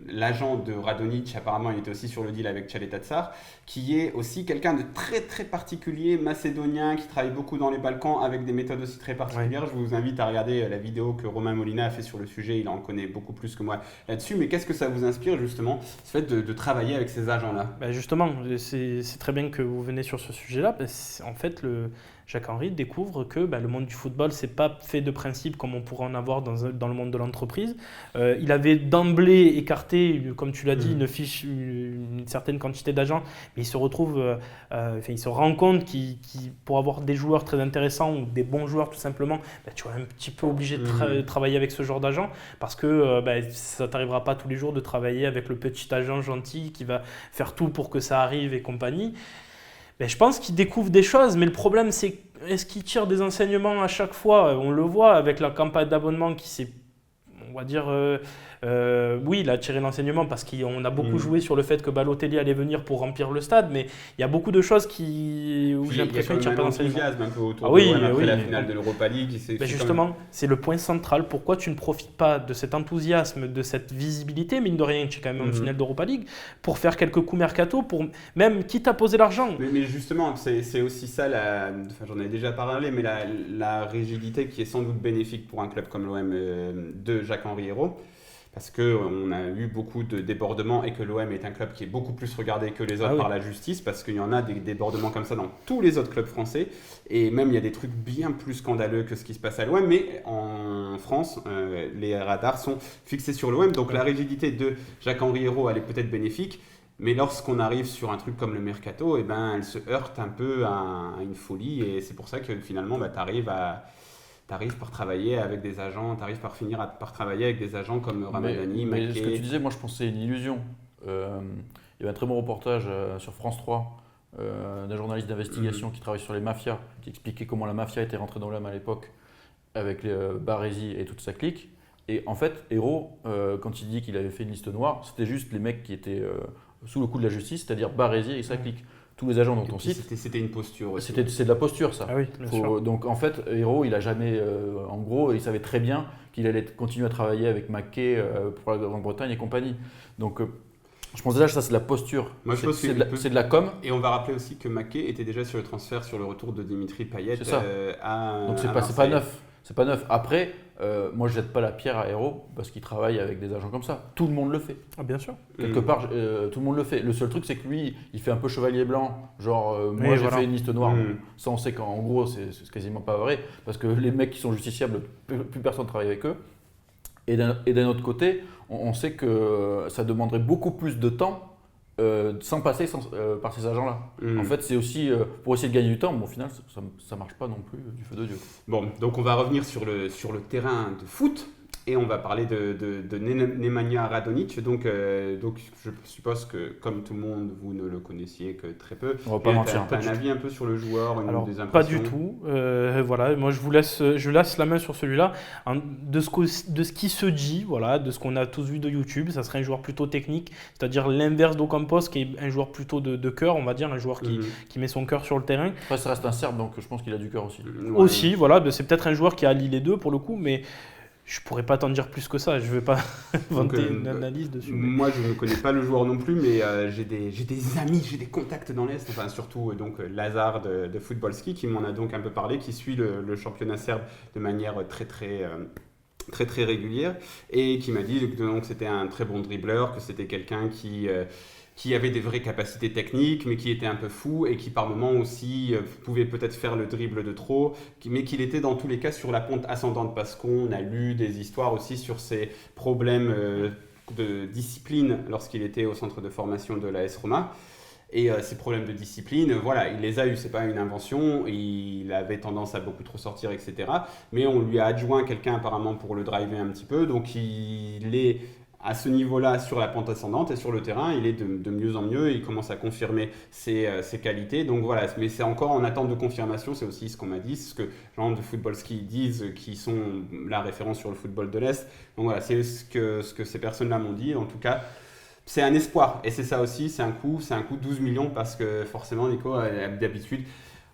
l'agent de Radonjic, apparemment il était aussi sur le deal avec Tchaleta Tsar, qui est aussi quelqu'un de très très particulier, macédonien, qui travaille beaucoup dans les Balkans avec des méthodes aussi très particulières. Ouais. Je vous invite à regarder la vidéo que Romain Molina a fait sur le sujet, il en connaît beaucoup plus que moi là-dessus. Mais qu'est-ce que ça vous inspire justement, ce fait de travailler avec ces agents-là? Justement, c'est très bien que vous venez sur ce sujet-là. En fait, Jacques-Henri découvre que le monde du football, c'est pas fait de principe comme on pourrait en avoir dans le monde de l'entreprise. Il avait d'emblée écarté, comme tu l'as dit, une certaine quantité d'agents, mais il se retrouve, il se rend compte qu'il pour avoir des joueurs très intéressants ou des bons joueurs tout simplement, tu es un petit peu obligé de travailler avec ce genre d'agent parce que ça t'arrivera pas tous les jours de travailler avec le petit agent gentil qui va faire tout pour que ça arrive et compagnie. Je pense qu'il découvre des choses, mais le problème c'est est-ce qu'il tire des enseignements à chaque fois? On le voit avec la campagne d'abonnement qui s'est, on va dire, oui, il a tiré l'enseignement parce qu'on a beaucoup joué sur le fait que Balotelli allait venir pour remplir le stade, mais il y a beaucoup de choses où j'ai l'impression qu'il ne tire pas d'enseignement. Il y a un peu autour après la finale de l'Europa League. Justement, c'est le point central. Pourquoi tu ne profites pas de cet enthousiasme, de cette visibilité, mine de rien, tu es quand même en finale d'Europa League, pour faire quelques coups mercato, pour même quitte à poser l'argent. Mais justement, c'est aussi ça, j'en ai déjà parlé, mais la rigidité qui est sans doute bénéfique pour un club comme l'OM de Jacques-Henri Hérault. Parce qu'on a eu beaucoup de débordements et que l'OM est un club qui est beaucoup plus regardé que les autres par la justice, parce qu'il y en a des débordements comme ça dans tous les autres clubs français. Et même, il y a des trucs bien plus scandaleux que ce qui se passe à l'OM. Mais en France, les radars sont fixés sur l'OM. Donc la rigidité de Jacques-Henri Hérault, elle est peut-être bénéfique. Mais lorsqu'on arrive sur un truc comme le mercato, elle se heurte un peu à une folie. Et c'est pour ça que finalement, t'arrives par travailler avec des agents, finir par travailler avec des agents comme Ramadani, Mackay. Mais ce que tu disais, moi je pensais une illusion. Il y avait un très bon reportage sur France 3 d'un journaliste d'investigation qui travaille sur les mafias, qui expliquait comment la mafia était rentrée dans l'OM à l'époque avec Baresi et toute sa clique. Et en fait, Hérault, quand il dit qu'il avait fait une liste noire, c'était juste les mecs qui étaient sous le coup de la justice, c'est-à-dire Baresi et sa clique. Tous les agents dont on cite. C'était une posture aussi. C'est de la posture, ça. Ah oui, bien sûr. Donc en fait, Hérault, il a jamais. En gros, il savait très bien qu'il allait continuer à travailler avec McKay pour la Grande-Bretagne et compagnie. Donc je pense déjà que ça, c'est de la posture. Moi, je pense que c'est de la com. Et on va rappeler aussi que McKay était déjà sur le transfert sur le retour de Dimitri Payet à. Donc c'est pas neuf. C'est pas neuf. Après, moi je jette pas la pierre à Hérault parce qu'il travaille avec des agents comme ça. Tout le monde le fait. Ah, bien sûr. Quelque part, tout le monde le fait. Le seul truc, c'est que lui, il fait un peu chevalier blanc. Genre, moi j'ai fait une liste noire. Ça, on sait qu'en gros, c'est quasiment pas vrai parce que les mecs qui sont justiciables, plus personne ne travaille avec eux. Et d'un autre côté, on sait que ça demanderait beaucoup plus de temps sans passer par ces agents-là. En fait, c'est aussi pour essayer de gagner du temps, mais au final, ça marche pas non plus du feu de Dieu. Bon, donc on va revenir sur le terrain de foot et on va parler de Nemanja Radonjic. Donc je suppose que, comme tout le monde, vous ne le connaissiez que très peu. On va pas mentir. Tu as un avis un peu sur le joueur, des impressions? Pas du tout. Voilà, moi je laisse la main sur celui-là. De ce qui se dit, voilà, de ce qu'on a tous vu de YouTube, ça serait un joueur plutôt technique, c'est-à-dire l'inverse d'Ocampos, qui est un joueur plutôt de cœur, on va dire, un joueur qui met son cœur sur le terrain. Après, ça reste un Serbe, donc je pense qu'il a du cœur aussi. Aussi, voilà, c'est peut-être un joueur qui allie les deux pour le coup, mais je pourrais pas t'en dire plus que ça. Je vais pas vanter une analyse dessus. Moi, je ne connais pas le joueur non plus, mais j'ai des amis, j'ai des contacts dans l'Est, enfin surtout Lazare de Footballski qui m'en a donc un peu parlé, qui suit le championnat serbe de manière très régulière et qui m'a dit que c'était un très bon dribbleur, que c'était quelqu'un qui avait des vraies capacités techniques, mais qui était un peu fou et qui par moments aussi pouvait peut-être faire le dribble de trop, mais qu'il était dans tous les cas sur la pente ascendante parce qu'on a lu des histoires aussi sur ses problèmes de discipline lorsqu'il était au centre de formation de l'AS Roma. Et ces problèmes de discipline, voilà, il les a eus, c'est pas une invention, il avait tendance à beaucoup trop sortir, etc. Mais on lui a adjoint quelqu'un apparemment pour le driver un petit peu, donc il est à ce niveau-là sur la pente ascendante et sur le terrain, il est de mieux en mieux, il commence à confirmer ses qualités. Donc voilà, mais c'est encore en attente de confirmation, c'est aussi ce qu'on m'a dit, ce que les gens de Footballski disent, qui sont la référence sur le football de l'Est. Donc voilà, c'est ce que ces personnes-là m'ont dit. En tout cas, c'est un espoir. Et c'est ça aussi, c'est un coût 12 millions parce que forcément, Nico, d'habitude,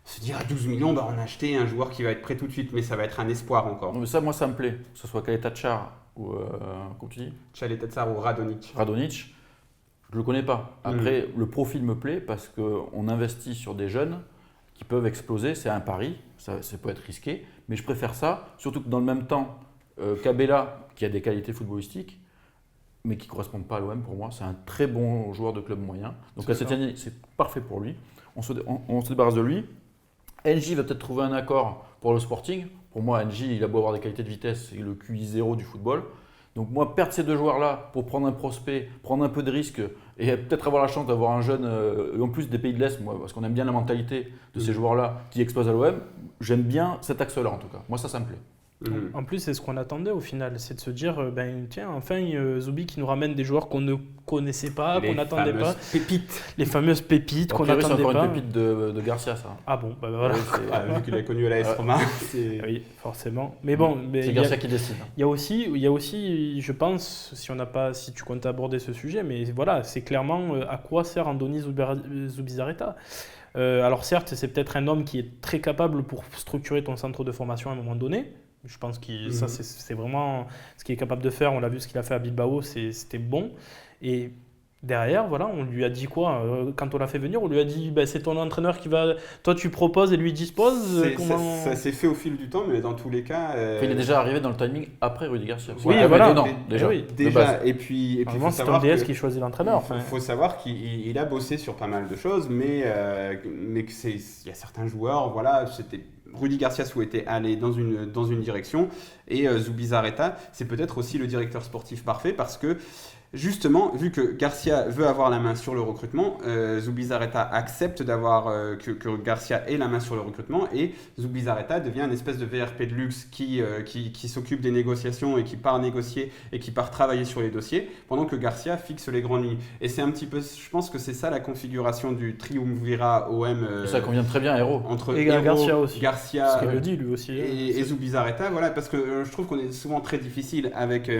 se dire à 12 millions, on a acheté un joueur qui va être prêt tout de suite, mais ça va être un espoir encore. Non, mais ça, moi, ça me plaît, que ce soit Kaleta-Tchar ou, comment tu dis, Kaleta-Tchar ou Radonjic. Radonjic, je ne le connais pas. Après, le profil me plaît parce qu'on investit sur des jeunes qui peuvent exploser. C'est un pari, ça peut être risqué, mais je préfère ça, surtout que dans le même temps, Cabella, qui a des qualités footballistiques, mais qui ne correspondent pas à l'OM pour moi, c'est un très bon joueur de club moyen. Donc à cette année, c'est parfait pour lui. On se débarrasse de lui. NJ va peut-être trouver un accord pour le Sporting. Pour moi, NJ, il a beau avoir des qualités de vitesse, c'est le QI 0 du football. Donc moi, perdre ces deux joueurs-là pour prendre un prospect, prendre un peu de risque et peut-être avoir la chance d'avoir un jeune, en plus des pays de l'Est, moi, parce qu'on aime bien la mentalité de ces joueurs-là qui explosent à l'OM, j'aime bien cet axe-là en tout cas. Moi, ça me plaît. En plus, c'est ce qu'on attendait au final, c'est de se dire, tiens, enfin, Zubi qui nous ramène des joueurs qu'on ne connaissait pas, qu'on n'attendait pas. Les fameuses pépites qu'on n'attendait pas. C'est encore une pépite de Garcia, ça. Ah bon, voilà. Vu qu'il a connu à l'AS Roma. Oui, forcément. Mais bon, c'est Garcia qui décide. Il y a aussi, je pense, si tu comptes aborder ce sujet, mais voilà, c'est clairement à quoi sert Andoni Zubizarreta. Alors certes, c'est peut-être un homme qui est très capable pour structurer ton centre de formation à un moment donné. Je pense que ça, c'est vraiment ce qu'il est capable de faire. On l'a vu, ce qu'il a fait à Bilbao, c'était bon. Et derrière, voilà, on lui a dit quoi quand on l'a fait venir, on lui a dit c'est ton entraîneur qui va. Toi, tu proposes et lui dispose. Ça s'est fait au fil du temps, mais dans tous les cas. Il est déjà arrivé dans le timing après Rudy Garcia. Oui, voilà. Déjà. Et puis c'est Tom DS qui choisit l'entraîneur. Il faut savoir qu'il a bossé sur pas mal de choses, mais il y a certains joueurs, voilà, c'était. Rudy Garcia souhaitait aller dans une direction et Zubizarreta, c'est peut-être aussi le directeur sportif parfait parce que Justement, vu que Garcia veut avoir la main sur le recrutement, Zubizarreta accepte que Garcia ait la main sur le recrutement et Zubizarreta devient une espèce de VRP de luxe qui s'occupe des négociations et qui part négocier et qui part travailler sur les dossiers pendant que Garcia fixe les grandes lignes. Et c'est un petit peu, je pense que c'est ça la configuration du triumvirat OM. Ça convient très bien à Hérault. Entre Et Hérault, Garcia aussi. Garcia Parce qu'il le dit lui aussi. et Zubizarreta, voilà, parce que je trouve qu'on est souvent très difficile avec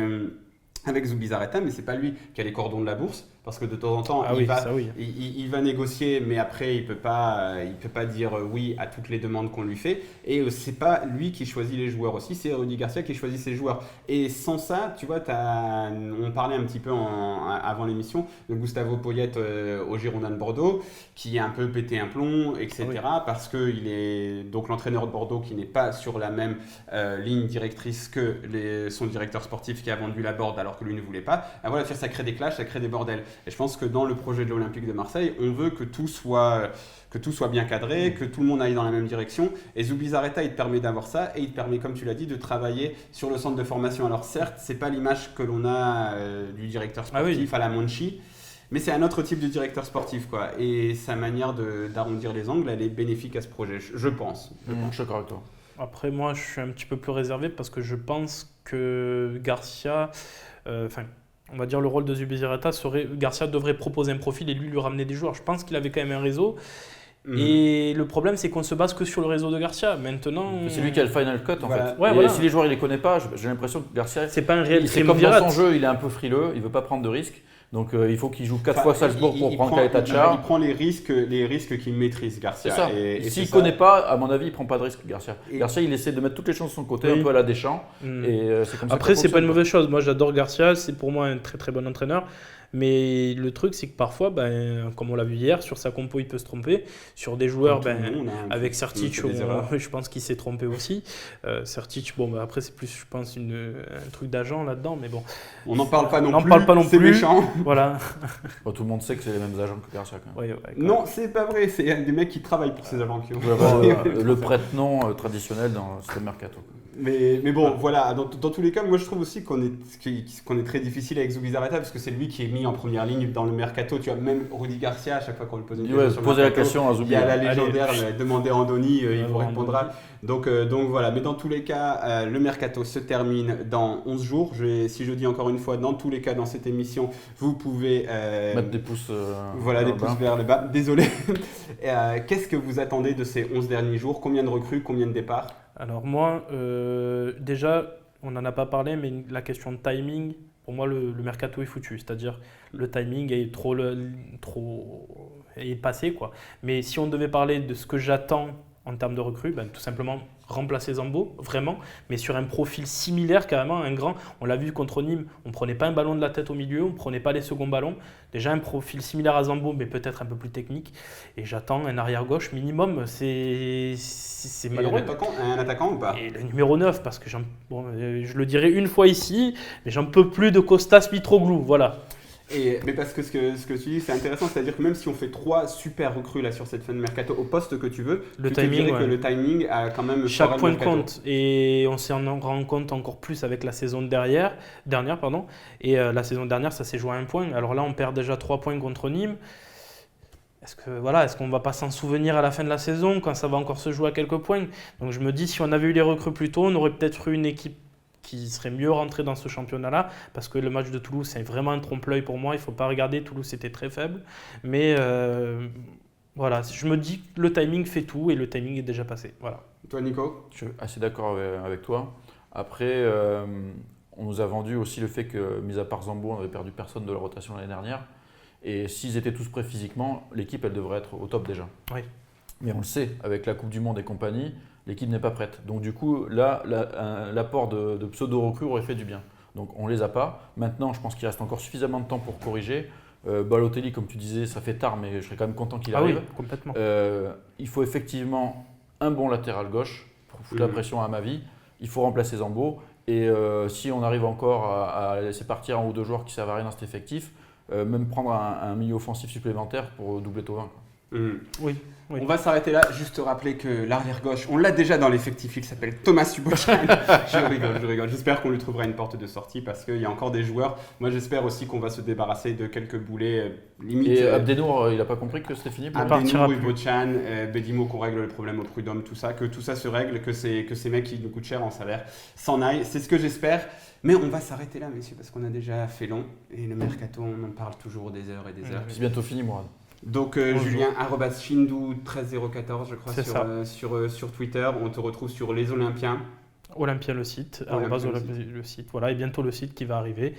Zubizarreta, mais c'est pas lui qui a les cordons de la bourse, parce que de temps en temps, il va négocier, mais après, il peut pas dire oui à toutes les demandes qu'on lui fait. Et c'est pas lui qui choisit les joueurs aussi, c'est Rudy Garcia qui choisit ses joueurs. Et sans ça, tu vois, on parlait un petit peu avant l'émission de Gustavo Poyet au Girondins de Bordeaux, qui a un peu pété un plomb, etc. Parce que il est donc l'entraîneur de Bordeaux qui n'est pas sur la même ligne directrice que son directeur sportif qui a vendu la board alors que lui ne voulait pas. Et voilà, ça crée des clashs, ça crée des bordels. Et je pense que dans le projet de l'Olympique de Marseille, on veut que tout soit bien cadré, que tout le monde aille dans la même direction. Et Zubizarreta, il te permet d'avoir ça et il te permet, comme tu l'as dit, de travailler sur le centre de formation. Alors certes, c'est pas l'image que l'on a du directeur sportif à la Monchi, mais c'est un autre type de directeur sportif, quoi. Et sa manière d'arrondir les angles, elle est bénéfique à ce projet, je pense. Je suis d'accord avec toi. Après, moi, je suis un petit peu plus réservé parce que je pense que Garcia, on va dire le rôle de Zubizarreta Garcia devrait proposer un profil et lui ramener des joueurs. Je pense qu'il avait quand même un réseau. Et le problème, c'est qu'on se base que sur le réseau de Garcia. Maintenant, c'est lui qui a le final cut en fait. Ouais, voilà. Si les joueurs il les connaît pas, j'ai l'impression que Garcia, c'est pas un réel c'est comme dans son jeu, il est un peu frileux, il veut pas prendre de risques. Donc il faut qu'il joue 4 fois Salzbourg pour prendre Caleta-Char. Il prend les risques qu'il maîtrise, Garcia. C'est ça. S'il ne connaît pas, à mon avis, il ne prend pas de risque, Garcia. Garcia, il essaie de mettre toutes les chances de son côté, un peu à la Deschamps. Et c'est comme ça. Après, c'est pas une mauvaise chose. Moi, j'adore Garcia. C'est pour moi un très très bon entraîneur. Mais le truc, c'est que parfois, comme on l'a vu hier, sur sa compo, il peut se tromper. Sur des joueurs, avec Sertic, je pense qu'il s'est trompé aussi. Sertic, après, c'est plus, je pense, un truc d'agent là-dedans. Mais bon. On n'en parle pas non plus. C'est méchant. Voilà. Tout le monde sait que c'est les mêmes agents que Garcia. Quand même. Non, c'est pas vrai. C'est des mecs qui travaillent pour ces agents. Le prête-nom traditionnel dans le système mercato. Mais bon, voilà, dans tous les cas, moi je trouve aussi qu'on est très difficile avec Zubizarreta parce que c'est lui qui est mis en première ligne dans le mercato. Tu vois, même Rudy Garcia, à chaque fois qu'on lui pose une question, poser la question à Zubi. Il y a la légendaire, demander à Andoni, il vous répondra. Donc voilà, mais dans tous les cas, le mercato se termine dans 11 jours. Si je dis encore une fois, dans tous les cas, dans cette émission, vous pouvez mettre des pouces, des pouces vers le bas. Désolé. Qu'est-ce que vous attendez de ces 11 derniers jours? Combien de recrues, combien de départs? Alors moi, déjà, on n'en a pas parlé, mais la question de timing, pour moi, le mercato est foutu. C'est-à-dire, le timing est trop est passé, quoi. Mais si on devait parler de ce que j'attends en termes de recrues, tout simplement remplacer Zambo, vraiment, mais sur un profil similaire, carrément, un grand. On l'a vu contre Nîmes, on ne prenait pas un ballon de la tête au milieu, on ne prenait pas les seconds ballons. Déjà un profil similaire à Zambo, mais peut-être un peu plus technique. Et j'attends un arrière-gauche minimum, c'est malheureux. Un attaquant ou pas? Et le numéro 9, parce que je le dirai une fois ici, mais j'en peux plus de Kostas Mitroglou, voilà. Mais parce que ce que tu dis, c'est intéressant, c'est-à-dire que même si on fait 3 super recrues là sur cette fin de mercato au poste que tu veux, le timing a quand même chaque point compte et on s'en rend compte encore plus avec la saison dernière. Et la saison dernière, ça s'est joué à 1 point. Alors là, on perd déjà 3 points contre Nîmes. Est-ce qu'on ne va pas s'en souvenir à la fin de la saison quand ça va encore se jouer à quelques points? Donc je me dis, si on avait eu les recrues plus tôt, on aurait peut-être eu une équipe qui serait mieux rentrée dans ce championnat-là, parce que le match de Toulouse, c'est vraiment un trompe-l'œil pour moi. Il ne faut pas regarder, Toulouse, c'était très faible. Mais voilà, je me dis que le timing fait tout et le timing est déjà passé. Voilà. Toi, Nico? Je suis assez d'accord avec toi. Après, on nous a vendu aussi le fait que, mis à part Zambo, on n'avait perdu personne de la rotation l'année dernière. Et s'ils étaient tous prêts physiquement, l'équipe, elle devrait être au top déjà. Oui. Mais on le sait, avec la Coupe du Monde et compagnie, l'équipe n'est pas prête. Donc du coup, là, l'apport de pseudo-recrues aurait fait du bien. Donc on ne les a pas. Maintenant, je pense qu'il reste encore suffisamment de temps pour corriger. Balotelli, comme tu disais, ça fait tard, mais je serais quand même content qu'il arrive. Oui, complètement. Il faut effectivement un bon latéral gauche pour foutre la pression à Amavi. Il faut remplacer Zambo. Et si on arrive encore à laisser partir 1 ou 2 joueurs qui ne servent à rien dans cet effectif, même prendre un milieu offensif supplémentaire pour doubler Thauvin. Oui. On va s'arrêter là, juste rappeler que l'arrière gauche, on l'a déjà dans l'effectif, il s'appelle Thomas Subochan. Je rigole. J'espère qu'on lui trouvera une porte de sortie parce qu'il y a encore des joueurs. Moi j'espère aussi qu'on va se débarrasser de quelques boulets limite. Et Abdenour, il n'a pas compris que c'était fini pour lui. Abdenour, Ubochan, Bedimo, qu'on règle le problème au prud'homme, tout ça, que tout ça se règle, que ces mecs qui nous coûtent cher en salaire s'en aillent. C'est ce que j'espère. Mais on va s'arrêter là, messieurs, parce qu'on a déjà fait long. Et le mercato, on en parle toujours des heures et des heures. C'est bientôt fini, Mourad. Donc Julien, @Shindou13014 je crois sur Twitter. On te retrouve sur les Olympiens. Olympien le site, le site, voilà, et bientôt le site qui va arriver.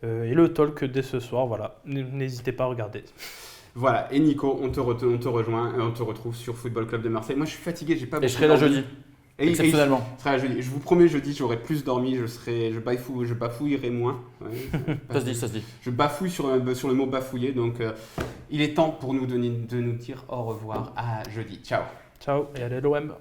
Et le talk dès ce soir, voilà, n'hésitez pas à regarder. Voilà, et Nico, on te rejoint, on te retrouve sur Football Club de Marseille. Moi je suis fatigué, j'ai pas beaucoup Et je serai là dormi. jeudi. Exceptionnellement. Je vous promets, jeudi, j'aurai plus dormi, je bafouillerai moins. Ouais, Ça se dit. Je bafouille sur le mot bafouiller, donc il est temps pour nous de nous dire au revoir à jeudi. Ciao. Ciao et allez l'OM.